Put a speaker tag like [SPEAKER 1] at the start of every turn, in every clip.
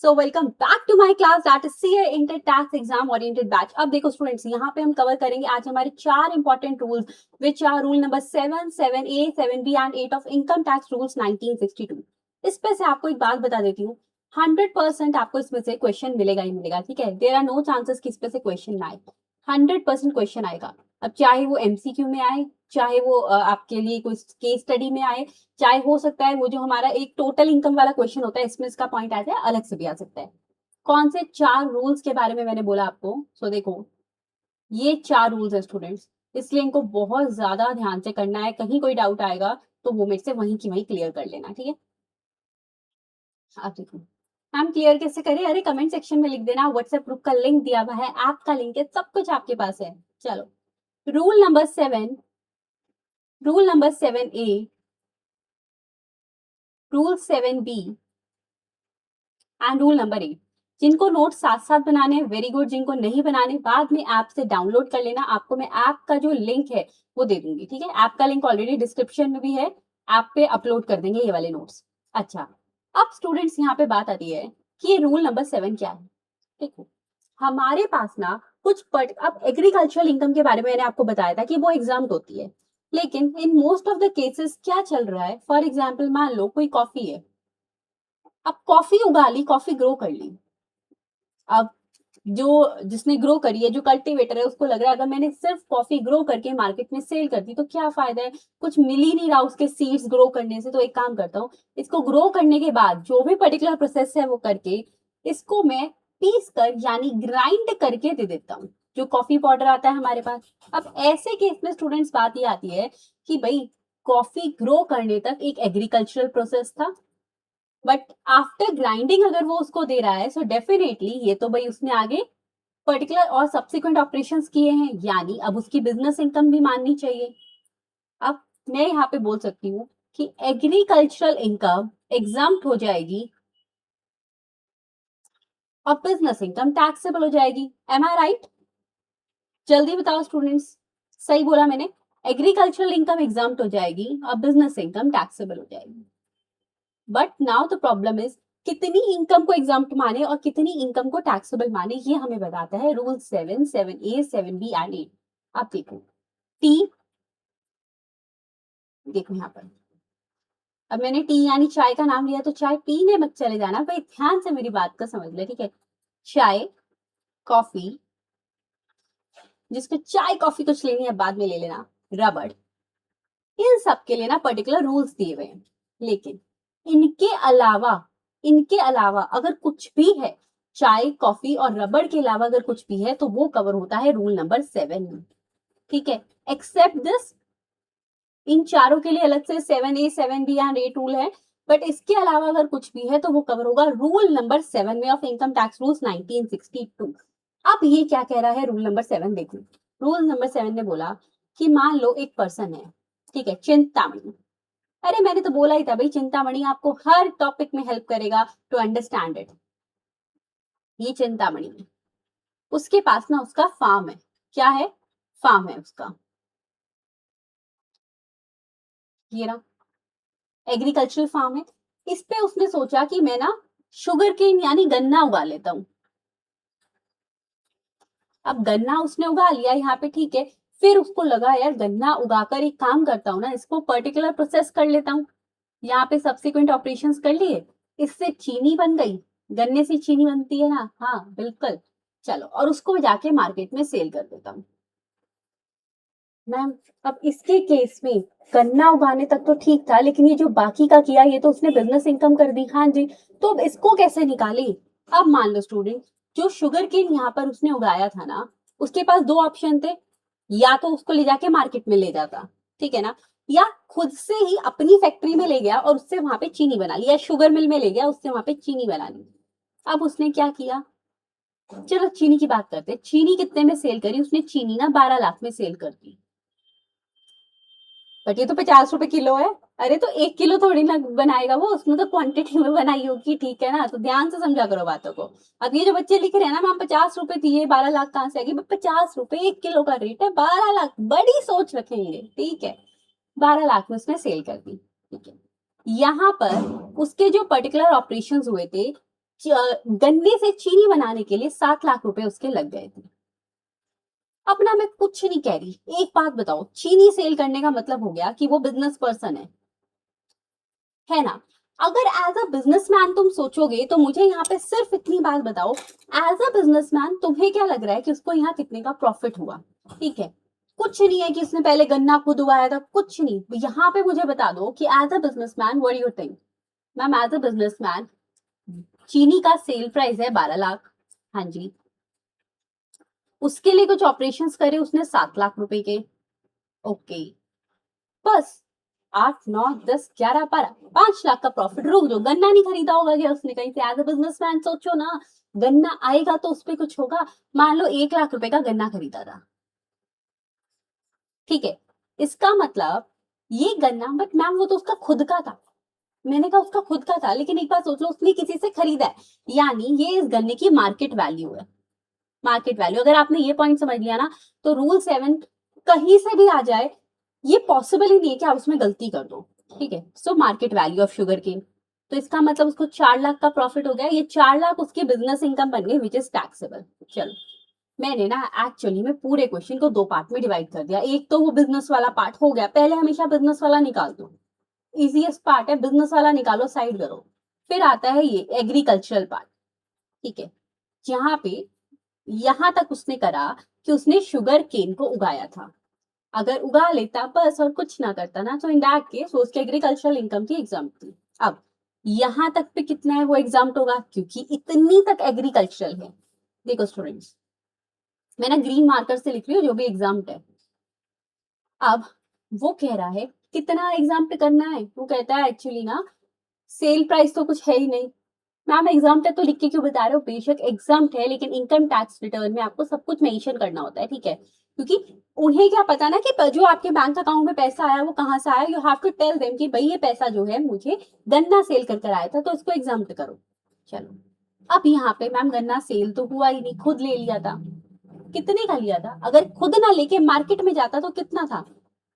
[SPEAKER 1] So welcome back to my class that is CA inter tax exam oriented batch. अब देखो students, यहाँ पे हम कवर करेंगे आज हमारे 4 important rules which are rule number 7, 7A, 7B and 8 of income tax rules 1962। इस पे से आपको एक बात बता देती हूँ, 100% आपको इसमें से क्वेश्चन मिलेगा ही मिलेगा। ठीक है, देयर आर नो चांसेस कि इस पे से क्वेश्चन ना आए। 100% क्वेश्चन आएगा। अब चाहे वो एमसीक्यू में आए, चाहे वो आपके लिए कोई केस स्टडी में आए, चाहे हो सकता है वो जो हमारा एक टोटल इनकम वाला क्वेश्चन होता है इसमें इसका पॉइंट आता है, अलग से भी आ सकता है। कौन से 4 रूल्स के बारे में मैंने बोला आपको? सो देखो, ये 4 रूल्स है स्टूडेंट्स, इसलिए इनको बहुत ज्यादा ध्यान से करना है। कहीं कोई डाउट आएगा तो वो मेरे से वहीं की वहीं क्लियर कर लेना। ठीक है, आप देखो हम क्लियर कैसे करें? अरे कमेंट सेक्शन में लिख देना, व्हाट्सएप ग्रुप का लिंक दिया हुआ है, ऐप का लिंक है, सब कुछ आपके पास है। चलो, rule number 7, rule number 7A, rule 7B and rule number 8। जिनको नोट साथ साथ बनाने हैं वेरी गुड, जिनको नहीं बनाने बाद में ऐप से डाउनलोड कर लेना। आपको मैं ऐप का जो लिंक है वो दे दूंगी। ठीक है, ऐप का लिंक ऑलरेडी डिस्क्रिप्शन में भी है, ऐप पे अपलोड कर देंगे ये वाले नोट्स। अच्छा, अब स्टूडेंट्स यहाँ पे बात आती है कि ये रूल नंबर 7 क्या है। देखो, हमारे पास ना कुछ अब एग्रीकल्चरल इनकम के बारे में मैंने आपको बताया था कि वो एग्जाम होती है, लेकिन in most of the cases क्या चल रहा है, फॉर एग्जाम्पल मान लो कोई कॉफी है, अब कॉफी उगा ली, कॉफी ग्रो कर ली। अब जो जिसने ग्रो करी है, जो कल्टीवेटर है, उसको लग रहा है अगर मैंने सिर्फ कॉफी ग्रो करके मार्केट में सेल कर दी तो क्या फायदा है, कुछ मिल ही नहीं रहा उसके सीड्स ग्रो करने से। तो एक काम करता हूँ, इसको ग्रो करने के बाद जो भी पर्टिकुलर प्रोसेस है वो करके इसको मैं पीस कर यानी ग्राइंड करके दे देता हूँ, जो कॉफी पाउडर आता है हमारे पास। अब ऐसे केस में स्टूडेंट्स बात ये आती है कि भाई कॉफी ग्रो करने तक एक एग्रीकल्चरल प्रोसेस था, बट आफ्टर ग्राइंडिंग अगर वो उसको दे रहा है, सो डेफिनेटली ये तो भाई उसने आगे पर्टिकुलर और सब्सिक्वेंट ऑपरेशंस किए हैं, यानी अब उसकी बिजनेस इनकम भी माननी चाहिए। अब मैं यहाँ पे बोल सकती हूँ कि एग्रीकल्चरल इनकम एग्जाम्प्ट हो जाएगी और बिजनेस इनकम टैक्सेबल हो जाएगी। एम आई राइट? जल्दी बताओ स्टूडेंट्स, सही बोला मैंने? एग्रीकल्चरल इनकम एग्जाम्प्ट हो जाएगी और बिजनेस इनकम टैक्सेबल हो जाएगी। But now the problem is कितनी इनकम को एग्जाम्प्ट माने और कितनी इनकम को टैक्सेबल माने, ये हमें बताता है रूल 7, 7A, 7B एंड 8। आप देखो, टी, देखो यहाँ पर, अब मैंने टी यानी चाय का नाम लिया तो चाय पीने मत चले जाना भाई, ध्यान से मेरी बात को समझ ले। ठीक है, चाय, कॉफी, जिसको चाय कॉफी कुछ लेनी है बाद में ले लेना, रबड़, इन सब के लिए ना पर्टिकुलर रूल्स दिए हुए हैं। लेकिन इनके अलावा, इनके अलावा अगर कुछ भी है, चाय कॉफी और रबड़ के अलावा अगर कुछ भी है तो वो कवर होता है रूल नंबर 7 में। ठीक है, एक्सेप्ट दिस, इन चारों के लिए अलग से 7A, 7B एंड 8 रूल है, बट इसके अलावा अगर कुछ भी है तो वो कवर होगा रूल नंबर 7 में ऑफ इनकम टैक्स रूल्स 1962। अब ये क्या कह रहा है रूल नंबर 7? देखो, रूल नंबर 7 ने बोला कि मान लो एक पर्सन है, ठीक है, चिंतामणि। अरे मैंने तो बोला ही था भाई, चिंतामणि आपको हर टॉपिक में हेल्प करेगा टू अंडरस्टैंड इट। ये चिंतामणि है, उसके पास ना उसका फार्म है। क्या है? फार्म है उसका, ये ना एग्रीकल्चरल फार्म है। इस पे उसने सोचा कि मैं ना शुगर केन यानी गन्ना उगा लेता हूँ। अब गन्ना उसने उगा लिया यहाँ पे, ठीक है, फिर उसको लगा यार गन्ना उगाकर एक काम करता हूँ ना, इसको पर्टिकुलर प्रोसेस कर लेता हूँ। यहाँ पे सब्सिक्वेंट ऑपरेशंस कर लिए, इससे चीनी बन गई, गन्ने से चीनी बनती है ना, हाँ बिल्कुल। चलो, और उसको जाके मार्केट में सेल कर देता हूँ। मैम, अब इसके केस में गन्ना उगाने तक तो ठीक था, लेकिन ये जो बाकी का किया ये तो उसने बिजनेस इनकम कर दी। हाँ जी, तो अब इसको कैसे निकाली? अब मान लो स्टूडेंट, जो शुगर केन यहाँ पर उसने उगाया था ना, उसके पास 2 ऑप्शन थे, या तो उसको ले जाके मार्केट में ले जाता, ठीक है ना, या खुद से ही अपनी फैक्ट्री में ले गया और उससे वहां पे चीनी बना लिया, शुगर मिल में ले गया, उससे वहां पे चीनी बना ली। अब उसने क्या किया? चलो चीनी की बात करते हैं, चीनी कितने में सेल करी उसने? चीनी ना 12 लाख में सेल कर दी। बट ये तो 50 रुपए किलो है। अरे तो 1 किलो थोड़ी ना बनाएगा वो, उसने तो क्वांटिटी में बनाई होगी, ठीक है ना, तो ध्यान से समझा करो बातों को। अब ये जो बच्चे लिख रहे हैं ना मैम 50 रुपए दिए 12 लाख कहाँ से आएगी, 50 रुपए 1 किलो का रेट है, 12 लाख, बड़ी सोच रखेंगे। ठीक है, 12 लाख में उसने सेल कर दी। ठीक है, यहाँ पर उसके जो पर्टिकुलर ऑपरेशन हुए थे, गन्ने से चीनी बनाने के लिए 7 लाख रुपए उसके लग गए थे। अब ना मैं कुछ नहीं कह रही, एक बात बताओ, चीनी सेल करने का मतलब हो गया कि वो बिजनेस पर्सन है ना? अगर एज अ बिजनेसमैन तुम सोचोगे तो मुझे यहाँ पे सिर्फ इतनी बात बताओ, एज अ बिजनेसमैन तुम्हें क्या लग रहा है कि उसको यहाँ कितने का प्रॉफिट हुआ? ठीक है, कुछ नहीं है कि उसने पहले गन्ना खुद उगाया था, कुछ नहीं। यहाँ पे मुझे बता दो कि as a businessman what do you think? Ma'am as a businessman चीनी का सेल प्राइस है 12 लाख। हाँ जी, उसके लिए कुछ ऑपरेशंस करे उसने 7 लाख रुपए के। ओके, बस 8 9 10 11 12 5 लाख का प्रॉफिट। रुक जो, गन्ना नहीं खरीदा होगा क्या उसने कहीं से? एज अ बिजनेसमैन सोचो ना, गन्ना आएगा तो उस पर कुछ होगा। मान लो 1 लाख रुपए का गन्ना खरीदा था, ठीक है, इसका मतलब ये गन्ना, बट मैम वो तो उसका खुद का था। मैंने कहा उसका खुद का था, लेकिन एक बात सोच लो, उसने किसी से खरीदा है, यानी ये इस गन्ने की मार्केट वैल्यू है। मार्केट वैल्यू, अगर आपने ये पॉइंट समझ लिया ना, तो रूल 7 कहीं से भी आ जाए, ये पॉसिबल ही नहीं है कि आप उसमें गलती कर दो। ठीक है, so market value of sugarcane, तो इसका मतलब उसको 4 लाख का प्रॉफिट हो गया। ये 4 लाख उसकी बिजनेस इनकम बन गई, विच इज टैक्सेबल। चलो, मैंने ना एक्चुअली में पूरे क्वेश्चन को 2 पार्ट में डिवाइड कर दिया। एक तो वो बिजनेस वाला पार्ट हो गया, पहले हमेशा बिजनेस वाला निकाल दो, इजीएस्ट पार्ट है, बिजनेस वाला निकालो, साइड करो। फिर आता है ये एग्रीकल्चरल पार्ट। ठीक है, जहां पे यहां तक उसने करा कि उसने शुगर केन को उगाया था। अगर उगा लेता बस और कुछ ना करता ना, तो इन दैट केस वो उसकी एग्रीकल्चरल इनकम की एग्जाम थी। अब यहां तक पे कितना है वो एग्जाम होगा, क्योंकि इतनी तक एग्रीकल्चरल है। देखो स्टूडेंट्स, मैं ना ग्रीन मार्कर से लिख रही हूँ जो भी एग्जाम है। अब वो कह रहा है कितना एग्जाम पे करना है, वो कहता है एक्चुअली ना सेल प्राइस तो कुछ है ही नहीं। मैम एग्जाम पे तो लिख के क्यों बता रहे हो? बेशक एग्जाम है, लेकिन इनकम टैक्स रिटर्न में आपको सब कुछ मेंशन करना होता है, ठीक है, क्योंकि उन्हें क्या पता ना कि जो आपके बैंक अकाउंट में पैसा आया वो कहाँ से आया। You have to tell them कि भाई ये पैसा जो है मुझे गन्ना सेल कर कर आया था, तो इसको एग्जाम करो। चलो, अब यहाँ पे मैम गन्ना सेल तो हुआ ही नहीं, खुद ले लिया था। कितने का लिया था? अगर खुद ना लेके मार्केट में जाता तो कितना था?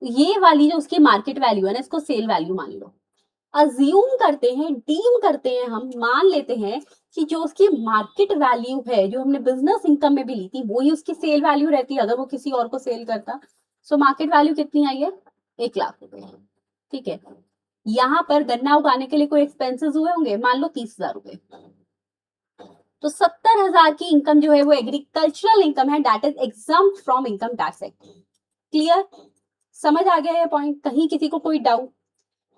[SPEAKER 1] ये वाली जो उसकी मार्केट वैल्यू है ना, इसको सेल वैल्यू मान लो। अज्यूम करते हैं, डीम करते हैं, हम मान लेते हैं कि जो उसकी मार्केट वैल्यू है, जो हमने बिजनेस इनकम में भी ली थी, वही उसकी सेल वैल्यू रहती है अगर वो किसी और को सेल करता। सो मार्केट वैल्यू कितनी आई है? 1 लाख रुपए। ठीक है, यहाँ पर गन्ना उगाने के लिए कोई एक्सपेंसेस हुए होंगे, मान लो 30,000 रुपए। तो 70,000 की इनकम जो है वो एग्रीकल्चरल इनकम है, that is exam from income tax act. Clear? समझ आ गया ये पॉइंट? कहीं किसी को कोई डाउट?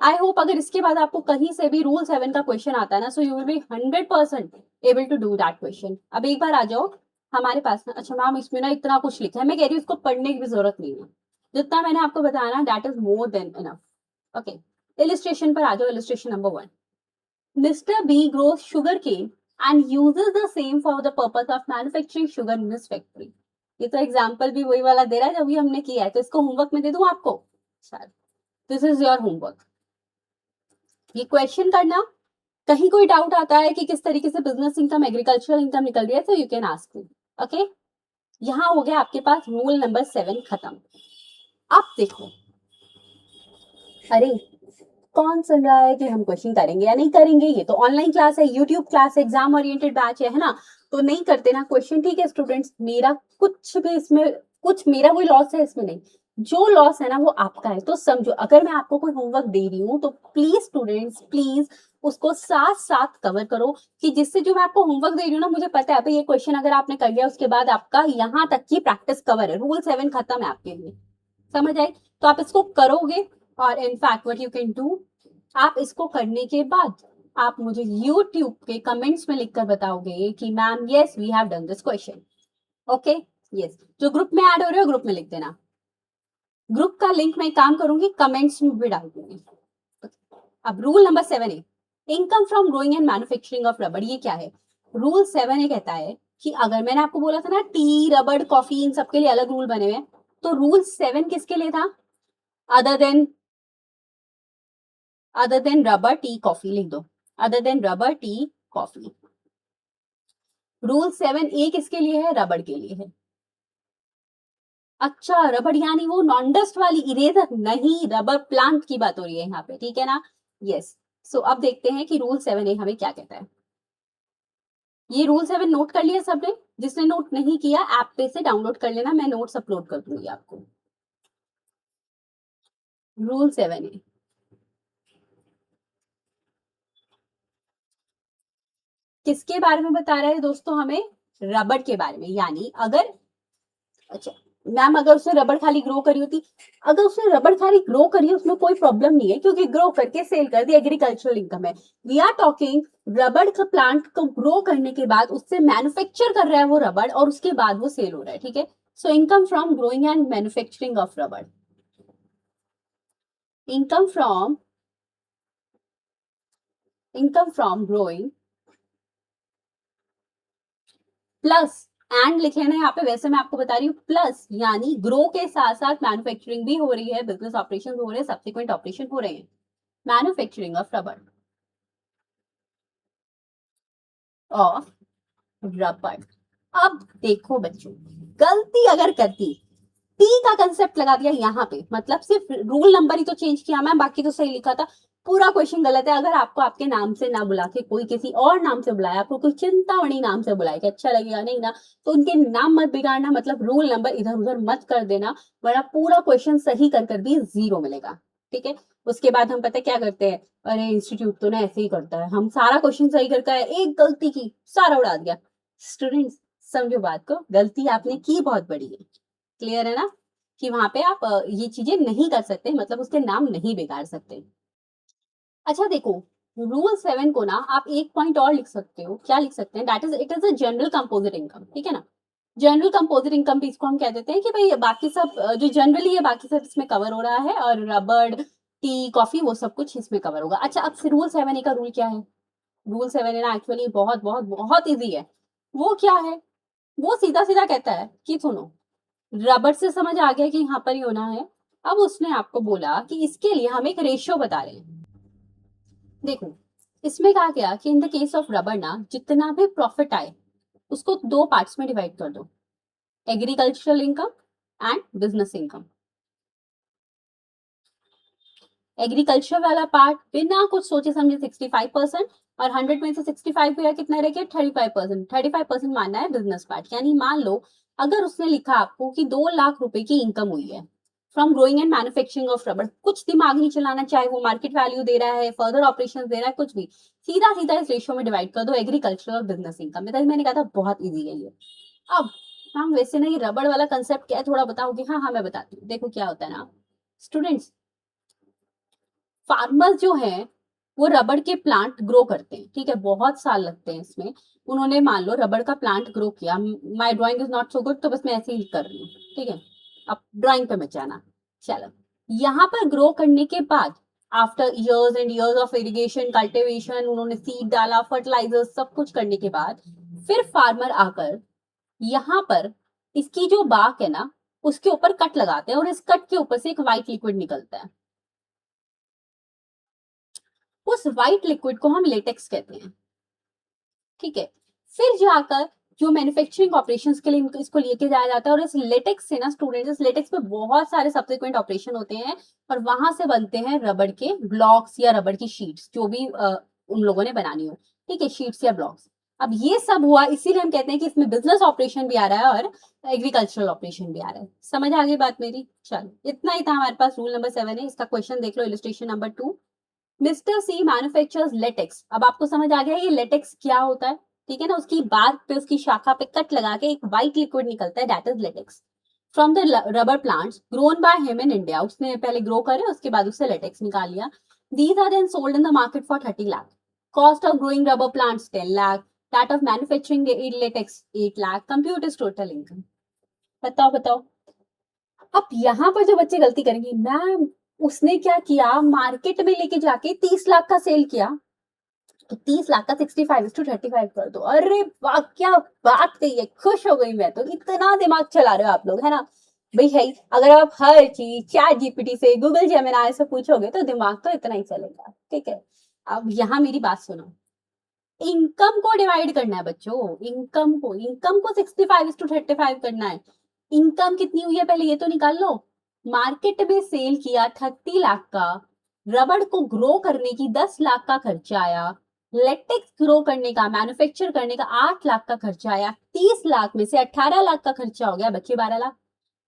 [SPEAKER 1] आई होप अगर इसके बाद आपको कहीं से भी रूल 7 का क्वेश्चन आता है ना, so you will be 100% able to do that question. अब एक बार आ जाओ हमारे पास ना। अच्छा मैम इसमें ना इतना कुछ लिखा है, मैं कह रही हूँ इसको पढ़ने की भी जरूरत नहीं है, जितना मैंने आपको बताया ना that is more than enough. Okay, illustration पर आ जाओ। Illustration number 1, mister B grows sugarcane and uses the same for the purpose of manufacturing sugar in his factory. ये तो एग्जाम्पल भी वही वाला दे रहा है जो भी हमने किया है, तो इसको होमवर्क में दे दूं आपको? शायद दिस इज योर होमवर्क, ये क्वेश्चन करना। कहीं कोई डाउट आता है कि किस तरीके से बिजनेस इनकम एग्रीकल्चरल इनकम निकल रही है, तो you can ask me. Okay, यहाँ हो गया आपके पास रूल नंबर 7 खत्म। अब देखो, अरे कौन सुन रहा है कि हम क्वेश्चन करेंगे या नहीं करेंगे? ये तो ऑनलाइन क्लास है, यूट्यूब क्लास है, एग्जाम ओरिएंटेड बैच है ना, तो नहीं करते ना क्वेश्चन। ठीक है स्टूडेंट्स, मेरा कुछ भी इसमें, कुछ मेरा कोई लॉस है इसमें नहीं, जो लॉस है ना वो आपका है। तो समझो, अगर मैं आपको कोई होमवर्क दे रही हूँ तो प्लीज स्टूडेंट्स, प्लीज उसको साथ साथ कवर करो, कि जिससे जो मैं आपको होमवर्क दे रही हूँ ना, मुझे पता है भाई ये क्वेश्चन अगर आपने कर लिया उसके बाद आपका यहाँ तक की प्रैक्टिस कवर है, रूल 7 खत्म है आपके लिए। समझ आई? तो आप इसको करोगे, और in fact what you can do, आप इसको करने के बाद आप मुझे YouTube के कमेंट्स में लिखकर बताओगे कि ma'am yes we have done this question. Okay, yes, जो ग्रुप में ऐड हो रहे हो ग्रुप में लिख देना। ग्रुप का लिंक मैं काम करूंगी कमेंट्स में भी डाल दूंगी। अब रूल नंबर 7 है income from growing and manufacturing of rubber. ये क्या है? रूल 7 ये कहता है कि अगर मैंने आपको बोला था ना टी रबर कॉफी इन सबके लिए अलग रूल बने हुए हैं, तो रूल 7 किसके लिए था? Other than, other than rubber tea coffee लिख दो, other than rubber tea coffee. Rule 7 ए किसके लिए है? रबड़ के लिए है। अच्छा, रबड़ यानी वो नॉन डस्ट वाली इरेजर नहीं, रबर प्लांट की बात हो रही है यहाँ पे, ठीक है ना? यस, सो अब देखते हैं कि रूल 7 ए हमें क्या कहता है। ये रूल 7 नोट कर लिया सबने? जिसने नोट नहीं किया ऐप पे से डाउनलोड कर लेना, मैं नोट्स अपलोड कर दूंगी आपको। रूल 7 है। किसके बारे में बता रहा है दोस्तों? हमें रबड़ के बारे में। यानी अगर, अच्छा मैम, अगर उसने रबड़ खाली ग्रो करी होती, अगर उसने रबड़ खाली ग्रो करी है उसमें कोई प्रॉब्लम नहीं है, क्योंकि ग्रो करके सेल कर दी, एग्रीकल्चरल इनकम है। वी आर टॉकिंग रबड़ का प्लांट को ग्रो करने के बाद उससे मैन्युफैक्चर कर रहा है वो रबड़, और उसके बाद वो सेल हो रहा है, ठीक है। So income from growing and manufacturing of रबड़, income from growing plus, and लिख लेना यहाँ पे, वैसे मैं आपको बता रही हूँ प्लस, यानी ग्रो के साथ साथ मैन्युफैक्चरिंग भी हो रही है, बिजनेस ऑपरेशन हो रहे हैं, सब्सिक्वेंट ऑपरेशन हो रहे हैं, मैन्युफैक्चरिंग ऑफ रबड़, ऑफ रबड़। अब देखो बच्चों, गलती अगर करती, टी का कंसेप्ट लगा दिया यहाँ पे, मतलब सिर्फ रूल नंबर ही तो चेंज किया मैं, बाकी तो सही लिखा था। पूरा क्वेश्चन गलत है। अगर आपको आपके नाम से ना बुला के कोई किसी और नाम से बुलाया, आपको कोई चिंतामणि नाम से बुलाए, अच्छा लगेगा नहीं ना, तो उनके नाम मत बिगाड़ना, मतलब रूल नंबर इधर उधर मत कर देना, वरना पूरा क्वेश्चन सही कर भी 0 मिलेगा, ठीक है। उसके बाद हम पता क्या करते हैं, अरे इंस्टीट्यूट तो ना ऐसे ही करता है, हम सारा क्वेश्चन सही करता है, एक गलती की सारा उड़ा दिया। स्टूडेंट्स समझो बात को, गलती आपने की बहुत बड़ी है, क्लियर है ना, कि वहां पे आप ये चीजें नहीं कर सकते, मतलब उसके नाम नहीं बिगाड़ सकते। अच्छा देखो, रूल 7 को ना आप एक पॉइंट और लिख सकते हो, क्या लिख सकते हैं, that is it is a general composite income, ठीक है ना। जनरल कंपोजिट इनकम भी इसको हम कह देते हैं कि भाई बाकी सब जो जनरली है बाकी सब इसमें कवर हो रहा है, और रबड़, टी, कॉफी, वो सब कुछ इसमें कवर होगा। अच्छा अब रूल 7 का रूल क्या है? रूल 7 है ना, एक्चुअली बहुत बहुत बहुत ईजी है। वो क्या है? वो सीधा सीधा कहता है कि सुनो, रबड़ से समझ आ गया कि यहाँ पर ही होना है। अब उसने आपको बोला कि इसके लिए हम एक रेशियो बता रहे हैं। देखो, इसमें कहा गया कि इन द केस ऑफ रबड़ ना, जितना भी प्रॉफिट आए उसको 2 पार्ट्स में डिवाइड कर दो, agricultural income and business income. Agriculture वाला पार्ट बिना कुछ सोचे समझे 65%, और 100 में से 65 को या कितना रह गया, 35%, 35% मानना है बिजनेस पार्ट। यानी मान लो अगर उसने लिखा आपको कि 2 लाख रुपए की इनकम हुई है from growing and manufacturing of रबड़, कुछ दिमाग नहीं चलाना, चाहे वो मार्केट वैल्यू दे रहा है, फर्दर ऑपरेशन दे रहा है, कुछ भी, सीधा सीधा इस रेशियो में डिवाइड कर दो, एग्रीकल्चर और बिजनेस इनकम। मैंने कहा था बहुत ईजी है ये। अब हम वैसे ना, ये रबड़ वाला कंसेप्ट क्या है थोड़ा बताओगे? हाँ हाँ मैं बताती हूँ। देखो क्या होता है ना स्टूडेंट्स, फार्मर्स जो हैं वो रबड़ के प्लांट ग्रो करते हैं, ठीक है, बहुत साल लगते हैं इसमें। उन्होंने मान लो रबड़ का प्लांट ग्रो किया, my drawing is not so good, तो बस मैं ऐसे ही कर रही हूँ, ठीक है, अब ड्राइंग पे मत जाना। चलो, यहाँ पर ग्रो करने के बाद after years and years of irrigation, cultivation, उन्होंने सीड डाला, फर्टिलाइजर, सब कुछ करने के बाद फिर फार्मर आकर यहाँ पर इसकी जो बाक है ना उसके ऊपर कट लगाते हैं, और इस कट के ऊपर से एक व्हाइट लिक्विड निकलता है। उस व्हाइट लिक्विड को हम लेटेक्स कहते हैं, ठीक है। फिर जाकर जो मैन्युफैक्चरिंग ऑपरेशंस के लिए इसको लेके जाया जाता है, और इस लेटेक्स से ना स्टूडेंट, इस लेटेक्स पे बहुत सारे सब्सिक्वेंट ऑपरेशन होते हैं, और वहां से बनते हैं रबड़ के ब्लॉक्स या रबड़ की शीट्स, जो भी उन लोगों ने बनानी हो, ठीक है, शीट्स या ब्लॉक्स। अब ये सब हुआ, इसीलिए हम कहते हैं कि इसमें बिजनेस ऑपरेशन भी आ रहा है और एग्रीकल्चरल ऑपरेशन भी आ रहा है। समझ आ गई बात मेरी? चलो इतना ही था हमारे पास। रूल नंबर 7 है, इसका क्वेश्चन देख लो, इलिस्ट्रेशन नंबर 2। मिस्टर सी मैन्युफैक्चर्स लेटेक्स। अब आपको समझ आ गया ये लेटेक्स क्या होता है, ठीक है ना। उसकी बात पे, उसकी शाखा पे कट लगा के एक व्हाइट लिक्विड निकलता है, that is latex from the rubber plants grown by him in India. उसने पहले ग्रो करे, उसके बाद उससे लेटेक्स निकाल लिया। These are then sold in the market for 30 lakh. Cost of growing rubber plants 10 lakh, that of manufacturing latex 8 lakh, compute is total income. बताओ बताओ। अब यहाँ पर जो बच्चे गलती करेंगे, मैम उसने क्या किया, मार्केट में लेके जाके 30 लाख का सेल किया, तो 30 लाख का 65:35 कर दो। अरे वाह क्या बात कही है, खुश हो गई मैं तो। इतना दिमाग चला रहे हो आप लोग, है ना भाई, है ही। अगर आप हर चीज चैट जीपीटी से, गूगल जेमिनी से पूछोगे तो दिमाग तो इतना ही चलेगा, ठीक है। अब यहाँ मेरी बात सुनो, इनकम को डिवाइड करना है बच्चों, इनकम को 65:35 करना है। इनकम कितनी हुई है पहले ये तो निकाल लो। मार्केट में सेल किया 30 लाख का, रबड़ को ग्रो करने की 10 लाख का खर्चा आया, लेटेक्स ग्रो करने का, मैन्युफैक्चर करने का 8 लाख का खर्चा आया, 30 लाख में से 18 लाख का खर्चा हो गया, बचे 12 लाख।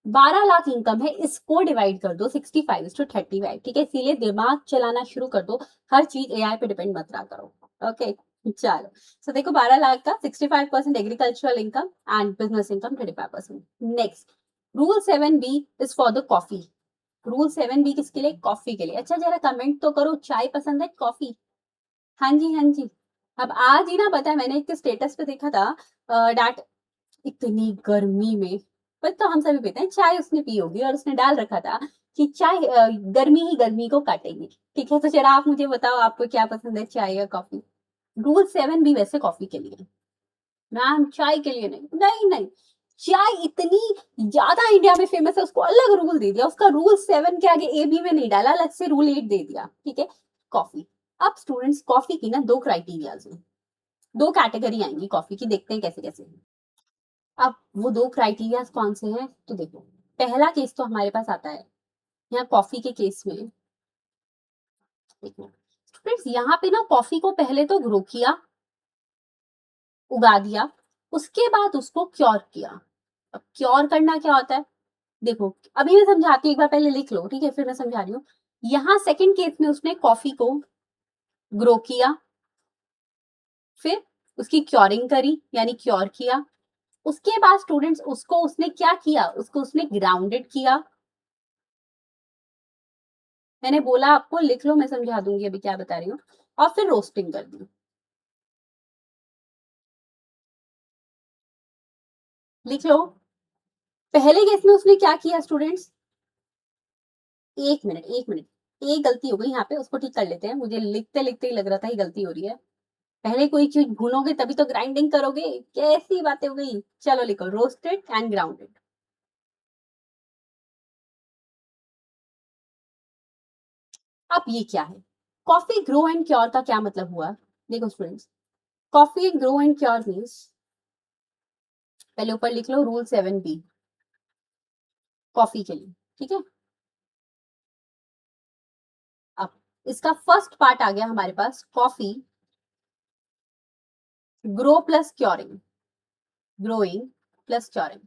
[SPEAKER 1] 12 लाख इनकम है, इसको डिवाइड कर दो 65:35, ठीक है। इसीलिए दिमाग चलाना शुरू कर दो, हर चीज एआई पे डिपेंड मत रहा करो। ओके, चलो। सो देखो 12 लाख का 65% agricultural income and business income 35%। Next, rule 7B is for the coffee. Rule 7B किसके लिए? कॉफी के लिए। अच्छा जरा कमेंट तो करो, चाय पसंद है कॉफी? हाँ जी, हाँ जी। अब आज ही ना पता है, मैंने एक स्टेटस पे देखा था डैट इतनी गर्मी में, पर तो हम सभी पीते हैं चाय, उसने पी होगी और उसने डाल रखा था कि चाय गर्मी ही गर्मी को काटेगी। ठीक है, तो जरा आप मुझे बताओ आपको क्या पसंद है, चाय या कॉफी? रूल 7B वैसे कॉफी के लिए, मैम चाय के लिए नहीं। नहीं नहीं, चाय इतनी ज्यादा इंडिया में फेमस है, उसको अलग रूल दे दिया, उसका रूल 7 के आगे AB में नहीं डाला, अलग से रूल 8 दे दिया। ठीक है, कॉफी। अब स्टूडेंट्स, कॉफी की ना दो क्राइटेरियाज हैं, दो कैटेगरी आएंगी कॉफी की, देखते हैं कैसे कैसे। अब वो दो क्राइटेरियाज कौन से हैं, तो देखो पहला केस तो हमारे पास आता है यहाँ कॉफी के केस में। देखो स्टूडेंट्स, यहाँ पे ना कॉफी को पहले तो ग्रो किया, उगा दिया, उसके बाद उसको क्योर किया। अब क्योर करना क्या होता है, देखो अभी मैं समझाती हूँ, एक बार पहले लिख लो, ठीक है, फिर मैं समझा रही हूँ। यहाँ सेकंड केस में उसने कॉफी को ग्रो किया, फिर उसकी क्योरिंग करी यानी क्योर किया, उसके बाद स्टूडेंट्स उसको उसने क्या किया, उसको उसने ग्राउंडेड किया। मैंने बोला आपको लिख लो, मैं समझा दूंगी अभी क्या बता रही हूँ। और फिर रोस्टिंग कर दी। लिख लो, पहले केस में उसने क्या किया स्टूडेंट्स, एक मिनट एक मिनट, एक गलती हो गई यहाँ पे, उसको ठीक कर लेते हैं, मुझे लिखते लिखते ही लग रहा था ये गलती हो रही है। पहले कोई चीज भूनोगे तभी तो ग्राइंडिंग करोगे, कैसी बातें हो गई। चलो लिखो, रोस्टेड एंड ग्राउंडेड। अब ये क्या है, कॉफी ग्रो एंड क्योर का क्या मतलब हुआ? देखो students, coffee grow and cure means, पहले ऊपर लिख लो रूल 7B कॉफी के लिए, ठीक है। अब इसका फर्स्ट पार्ट आ गया हमारे पास, coffee grow plus curing, growing plus curing.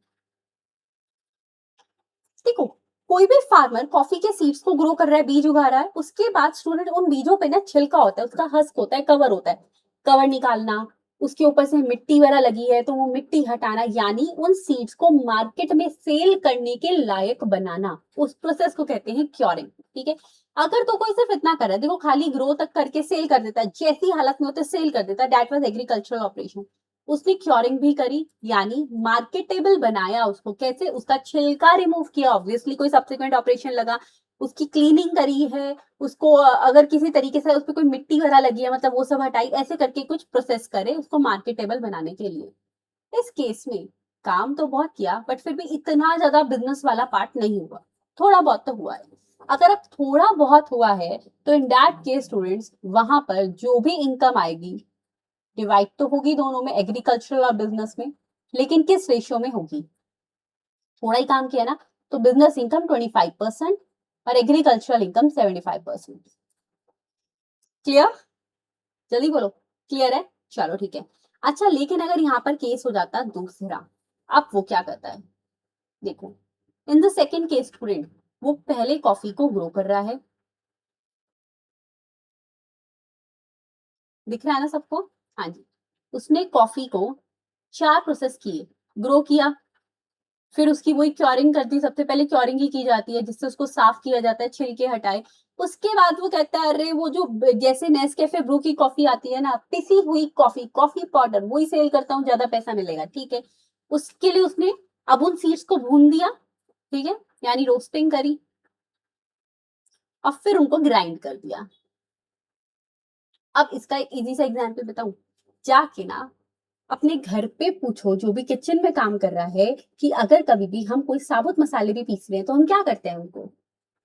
[SPEAKER 1] देखो कोई भी फार्मर कॉफी के सीड्स को ग्रो कर रहा है, बीज उगा रहा है, उसके बाद स्टूडेंट उन बीजों पे ना छिलका होता है, उसका हस्क होता है, कवर होता है, कवर निकालना, उसके ऊपर से मिट्टी वगैरह लगी है तो वो मिट्टी हटाना, यानी उन सीड्स को मार्केट में सेल करने के लायक बनाना, उस प्रोसेस को कहते हैं क्योरिंग। ठीक है, अगर तो कोई सिर्फ इतना कर रहा है, देखो खाली ग्रो तक करके सेल कर देता है, जैसी हालत में होते सेल कर देता है, दैट वाज एग्रीकल्चरल ऑपरेशन। उसने क्योरिंग भी करी, यानी मार्केटेबल बनाया उसको, कैसे, उसका छिलका रिमूव किया, ऑब्वियसली कोई सब्सिक्वेंट ऑपरेशन लगा, उसकी क्लीनिंग करी है, उसको अगर किसी तरीके से उस पर कोई मिट्टी वगैरह लगी है, मतलब वो सब हटाई, ऐसे करके कुछ प्रोसेस करे उसको मार्केटेबल बनाने के लिए। इस केस में काम तो बहुत किया, बट फिर भी इतना ज्यादा बिजनेस वाला पार्ट नहीं हुआ, थोड़ा बहुत तो हुआ है। अगर अब थोड़ा बहुत हुआ है तो इन दैट केस स्टूडेंट्स, वहां पर जो भी इनकम आएगी डिवाइड तो होगी दोनों में, एग्रीकल्चरल और बिजनेस में, लेकिन किस रेशियो में होगी? थोड़ा ही काम किया ना, तो बिजनेस इनकम 25% और एग्रीकल्चरल इनकम 75%। क्लियर? जल्दी बोलो, क्लियर है? चलो ठीक है। अच्छा लेकिन अगर यहाँ पर केस हो जाता दूसरा, अब वो क्या करता है, देखो in the second case student, वो पहले कॉफी को ग्रो कर रहा है, दिख रहा है ना सबको? हाँ जी, उसने कॉफी को 4 प्रोसेस किए, ग्रो किया, फिर उसकी वही क्योरिंग कर दी, सबसे पहले क्योरिंग ही की जाती है जिससे उसको साफ किया जाता है, छिलके हटाए। उसके बाद वो कहता है अरे वो जो जैसे नेस्कैफे ब्रू की कॉफी आती है ना, पिसी हुई कॉफी, कॉफी पाउडर, वही सेल करता हूँ, ज्यादा पैसा मिलेगा, ठीक है। उसके लिए उसने अब उन सीड्स को भून दिया, ठीक है, यानी रोस्टिंग करी, और फिर उनको ग्राइंड कर दिया। अब इसका एक इजी सा एग्जाम्पल बताऊं, जाके ना अपने घर पे पूछो जो भी किचन में काम कर रहा है, कि अगर कभी भी हम कोई साबुत मसाले भी पीस रहे हैं तो हम क्या करते हैं, उनको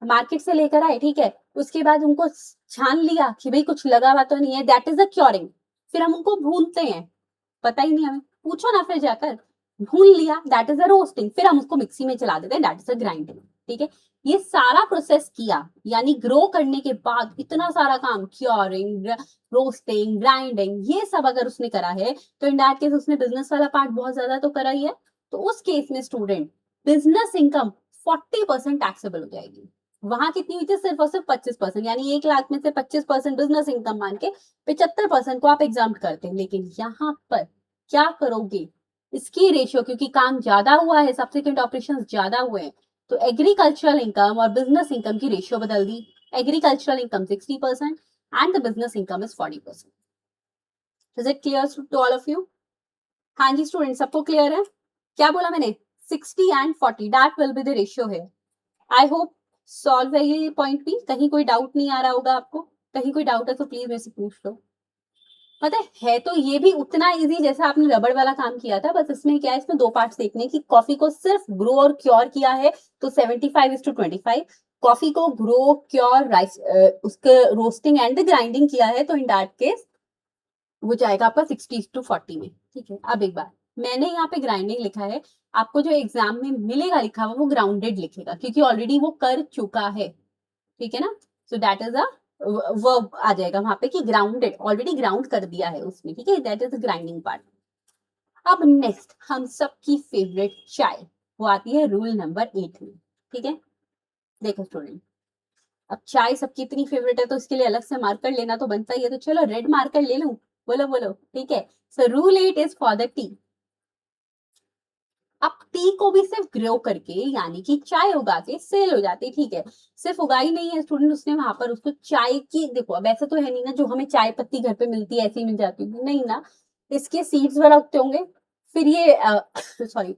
[SPEAKER 1] मार्केट से लेकर आए, ठीक है, उसके बाद उनको छान लिया कि भाई कुछ लगा हुआ तो नहीं है, दैट इज द क्योरिंग। फिर हम उनको भूनते हैं, पता ही नहीं हमें, पूछो ना फिर जाकर, भून लिया, दैट इज द रोस्टिंग, फिर हम उसको मिक्सी में चला देते हैं, दैट इज द ग्राइंडिंग। ठीक है। ये सारा प्रोसेस किया, यानी ग्रो करने के बाद इतना सारा काम, क्योरिंग, रोस्टिंग, ग्राइंडिंग, ये सब अगर उसने करा है तो इन दैट केस उसने बिजनेस वाला पार्ट बहुत ज्यादा तो करा ही है। तो उस केस में स्टूडेंट बिजनेस इनकम 40% टैक्सेबल हो जाएगी। वहां कितनी हुई थी, सिर्फ और सिर्फ 25%, यानी 1 लाख में से 25% बिजनेस इनकम मान के 75% को आप एग्जाम करते हैं। लेकिन यहाँ पर क्या करोगे, इसकी रेशियो, क्योंकि काम ज्यादा हुआ है, सब्सिक्वेंट ऑपरेशन ज्यादा हुए हैं, तो एग्रीकल्चरल इनकम और बिजनेस इनकम की रेशियो बदल दी। Agricultural income 60% and the business income is 40%। Is it clear to all of you? हाँ जी स्टूडेंट, सबको क्लियर है? क्या बोला मैंने, 60 and 40 that will be the ratio है। आई होप सॉल्व है ये पॉइंट भी, कहीं कोई डाउट नहीं आ रहा होगा आपको। कहीं कोई डाउट है तो प्लीज मेरे से पूछ लो। पता है तो ये भी उतना इजी जैसा आपने रबड़ वाला काम किया था, बस इसमें क्या है, इसमें 2 पार्ट्स देखने की। कॉफी को सिर्फ ग्रो और क्योर किया है तो 75:25, कॉफी को ग्रो, क्योर, राइस, उसके रोस्टिंग एंड ग्राइंडिंग किया है तो इन दैट केस वो जाएगा आपका 60:40 में। ठीक है, अब एक बार मैंने यहाँ पे ग्राइंडिंग लिखा है, आपको जो एग्जाम में मिलेगा लिखा हुआ वो ग्राउंडेड लिखेगा, क्योंकि ऑलरेडी वो कर चुका है। ठीक है ना, so that is a verb आ जाएगा वहां पे कि ग्राउंडेड, ऑलरेडी ग्राउंड कर दिया है उसमें। ठीक है, दैट इज ग्राइंडिंग पार्ट। अब नेक्स्ट हम सबकी फेवरेट चाय, वो आती है रूल नंबर 8 में। ठीक है, देखो स्टूडेंट, अब चाय सबकी इतनी फेवरेट है तो इसके लिए अलग से मार्कर लेना तो बनता ही है, तो चलो रेड मार्कर ले लूं। बोलो बोलो, ठीक है। So rule 8 is for the T. अब टी को भी सिर्फ ग्रो करके, यानी कि चाय उगा के सेल हो जाती है। ठीक है, सिर्फ उगाई नहीं है स्टूडेंट उसने वहां पर उसको चाय की, देखो अब ऐसा तो है नहीं ना जो हमें चाय पत्ती घर पे मिलती है ऐसे ही मिल जाती है, नहीं ना, इसके सीड्स वगैरह उगते होंगे, फिर ये सॉरी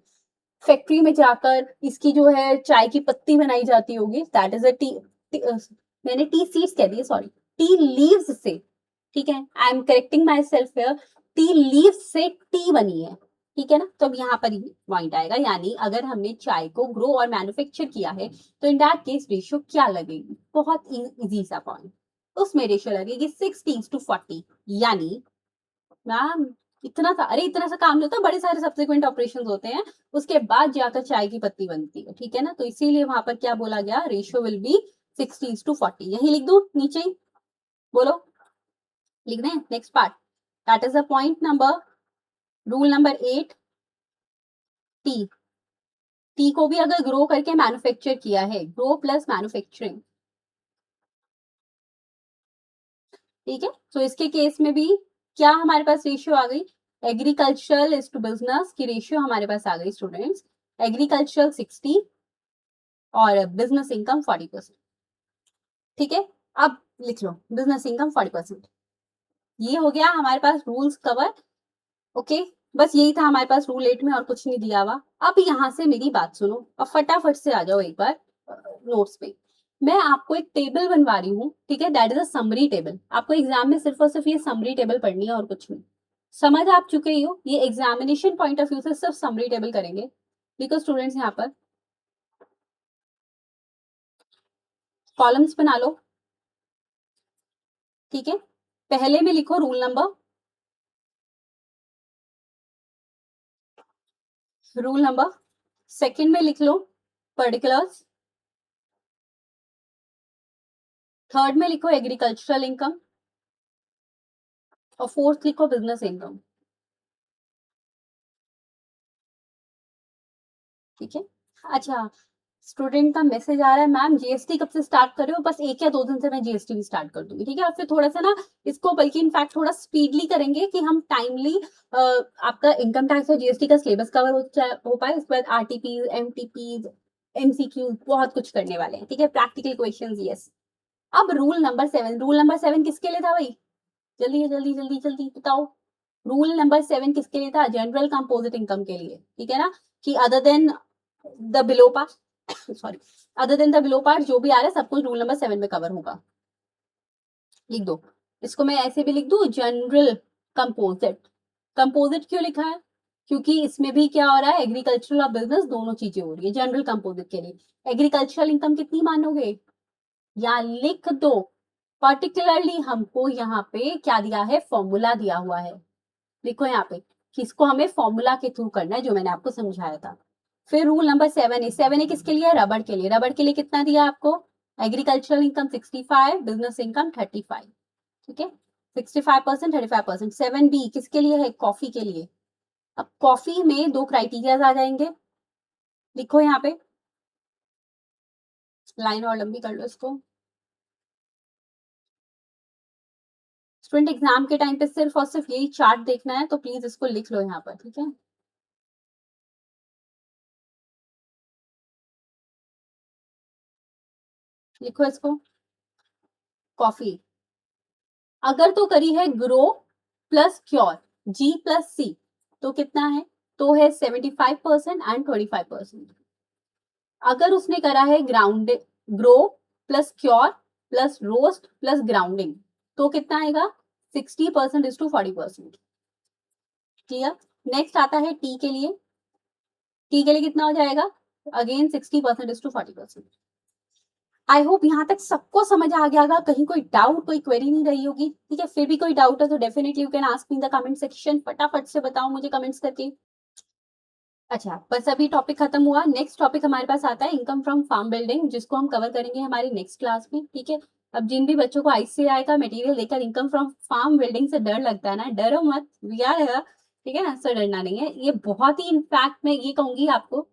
[SPEAKER 1] फैक्ट्री में जाकर इसकी जो है चाय की पत्ती बनाई जाती होगी, दैट इज अ टी। मैंने टी सीड्स कह दिए, सॉरी, टी लीव्स से। ठीक है, I am correcting my self here, tea leaves से टी बनी है। ठीक है ना, तो अब यहाँ पर ही पॉइंट आएगा, यानी अगर हमने चाय को ग्रो और मैन्युफैक्चर किया है तो इन दैट केस रेशियो क्या लगेगी, बहुत इजी सा पॉइंट, उसमें रेशियो लगेगी 60:40। यानी मैम इतना सा, अरे इतना सा काम नहीं होता, बड़े सारे सब्सिक्वेंट ऑपरेशन होते हैं, उसके बाद जाकर चाय की पत्ती बनती है। ठीक है ना, तो इसीलिए वहां पर क्या बोला गया, रेशियो विल बी 60:40। यही लिख दू नीचे ही, बोलो, लिख दें next part, that is the point number, rule number 8, T. T को भी अगर ग्रो करके मैन्युफैक्चर किया है, ग्रो प्लस मैन्युफैक्चरिंग। ठीक है, तो इसके केस में भी क्या हमारे पास रेशियो आ गई, एग्रीकल्चरल इज टू बिजनेस की रेशियो हमारे पास आ गई स्टूडेंट्स, एग्रीकल्चरल 60 और बिजनेस इनकम 40%। ठीक है, अब लिख लो बिजनेस इनकम 40%। ये हो गया हमारे पास रूल्स कवर। ओके, बस यही था हमारे पास रूल 8 में, और कुछ नहीं दिया हुआ। अब यहाँ से मेरी बात सुनो और फटाफट से आ जाओ एक बार नोट्स पे। मैं आपको एक टेबल बनवा रही हूँ, ठीक है, that is a summary table. आपको एग्जाम में सिर्फ और सिर्फ ये समरी टेबल पढ़नी है और कुछ नहीं। समझ आप चुके ही हो, ये एग्जामिनेशन पॉइंट ऑफ व्यू से सिर्फ समरी टेबल करेंगे। बिकॉज स्टूडेंट्स यहाँ पर कॉलम्स बना लो। ठीक है, पहले में लिखो रूल नंबर, सेकंड में लिख लो पर्टिकुलर्स, थर्ड में लिखो एग्रीकल्चरल इनकम, और फोर्थ लिखो बिजनेस इनकम। ठीक है, अच्छा, स्टूडेंट का मैसेज आ रहा है, मैम जीएसटी कब से स्टार्ट कर रहे हो, बस 1 या 2 दिन से मैं जीएसटी भी स्टार्ट कर दूंगी। ठीक है, और फिर थोड़ा सा ना इसको, बल्कि इनफैक्ट थोड़ा स्पीडली करेंगे कि हम टाइमली आपका इनकम टैक्स और जीएसटी का सिलेबस कवर हो पाए। उसके बाद आरटीपी, एमटीपी, एमसीक्यू, बहुत कुछ करने वाले हैं। ठीक है, प्रैक्टिकल क्वेश्चन, यस। अब रूल नंबर 7, रूल नंबर 7 किसके लिए था भाई, जल्दी जल्दी जल्दी जल्दी बताओ। रूल नंबर 7 किसके लिए था, जनरल कंपोजिट इनकम के लिए। ठीक है ना, कि other than the below part sorry, other than the below part जो भी आ रहा है सब कुछ रूल नंबर 7 में कवर होगा। लिख दो इसको, मैं ऐसे भी लिख दू, जनरल कंपोजिट। कंपोजिट क्यों लिखा है, क्योंकि इसमें भी क्या हो रहा है, एग्रीकल्चरल और बिजनेस दोनों चीजें हो रही है। जनरल कंपोजिट के लिए एग्रीकल्चरल इनकम कितनी मानोगे, या लिख दो, पर्टिकुलरली हमको यहाँ पे क्या दिया है, फॉर्मूला दिया हुआ है। लिखो यहाँ पे कि इसको हमें फॉर्मूला के थ्रू करना है, जो मैंने आपको समझाया था। फिर रूल नंबर 7A, 7A किसके लिए है? रबड़ के लिए। रबड़ के लिए कितना दिया आपको? एग्रीकल्चरल इनकम 65, बिजनेस इनकम 35, ठीक है, 65%, 35%। 7B किसके लिए है? कॉफी के लिए। अब कॉफी में दो क्राइटेरियाज आ जाएंगे, लिखो यहाँ पे, लाइन और लंबी कर लो इसको। स्टूडेंट एग्जाम के टाइम पे सिर्फ और सिर्फ यही चार्ट देखना है, तो प्लीज इसको लिख लो यहाँ पर, ठीक है। लिखो इसको, कॉफी अगर तो करी है ग्रो प्लस क्योर, G+C, तो कितना है? तो है 75% एंड 25%। अगर उसने करा है ground grow plus cure plus roast plus grounding, तो कितना आएगा? 60% इज टू 40%। क्लियर? नेक्स्ट आता है टी के लिए। टी के लिए कितना हो जाएगा? Again 60% is to 40%। I hope यहाँ तक सबको समझ आ गया होगा, कहीं कोई डाउट कोई क्वेरी नहीं रही होगी, ठीक है। फिर भी कोई डाउट है तो definitely you can ask me in the comment section, फटाफट से बताओ मुझे कमेंट्स करके। अच्छा, बस अभी टॉपिक खत्म हुआ। नेक्स्ट टॉपिक हमारे पास आता है इनकम फ्रॉम फार्म बिल्डिंग, जिसको हम कवर करेंगे हमारी नेक्स्ट क्लास में, ठीक है। अब जिन भी बच्चों को ICAI का मटेरियल लेकर इनकम फ्रॉम फार्म बिल्डिंग से डर लगता है ना, डरो मत, वी आर हियर, ठीक है ना, सो डरना नहीं है। ये बहुत ही, इनफैक्ट मैं ये कहूंगी आपको,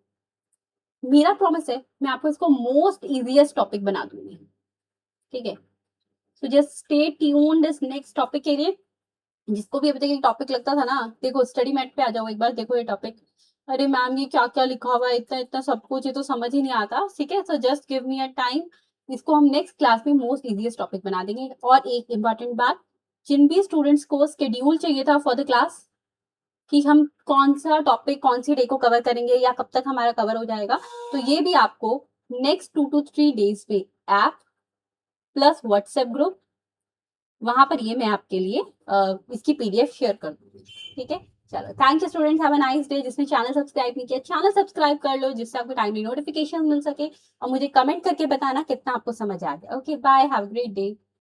[SPEAKER 1] मेरा प्रॉमिस है, मैं आपको इसको मोस्ट इजीएस्ट टॉपिक बना दूंगी, ठीक है। सो जस्ट स्टे ट्यून्ड इस नेक्स्ट टॉपिक के लिए। जिसको भी अभी तक एक टॉपिक लगता था ना, देखो स्टडी मैट पे आ जाओ एक बार, देखो ये टॉपिक, अरे मैम ये क्या क्या लिखा हुआ है, इतना इतना सब कुछ, ये तो समझ ही नहीं आता, ठीक है। So just give me a time, इसको हम नेक्स्ट क्लास में मोस्ट इजीएस्ट टॉपिक बना देंगे। और एक इंपॉर्टेंट बात, जिन भी स्टूडेंट्स को शेड्यूल चाहिए था फॉर द क्लास, कि हम कौन सा टॉपिक कौन सी डे को कवर करेंगे या कब तक हमारा कवर हो जाएगा, तो ये भी आपको नेक्स्ट 2 to 3 डेज में ऐप प्लस व्हाट्सएप ग्रुप, वहां पर ये मैं आपके लिए इसकी PDF शेयर कर दूंगी, ठीक है। चलो, thank you students, have a nice day. जिसने चैनल सब्सक्राइब नहीं किया, चैनल सब्सक्राइब कर लो, जिससे आपको टाइमली नोटिफिकेशन मिल सके, और मुझे कमेंट करके बताना कितना आपको समझ आ गया। Okay, bye, have a great day.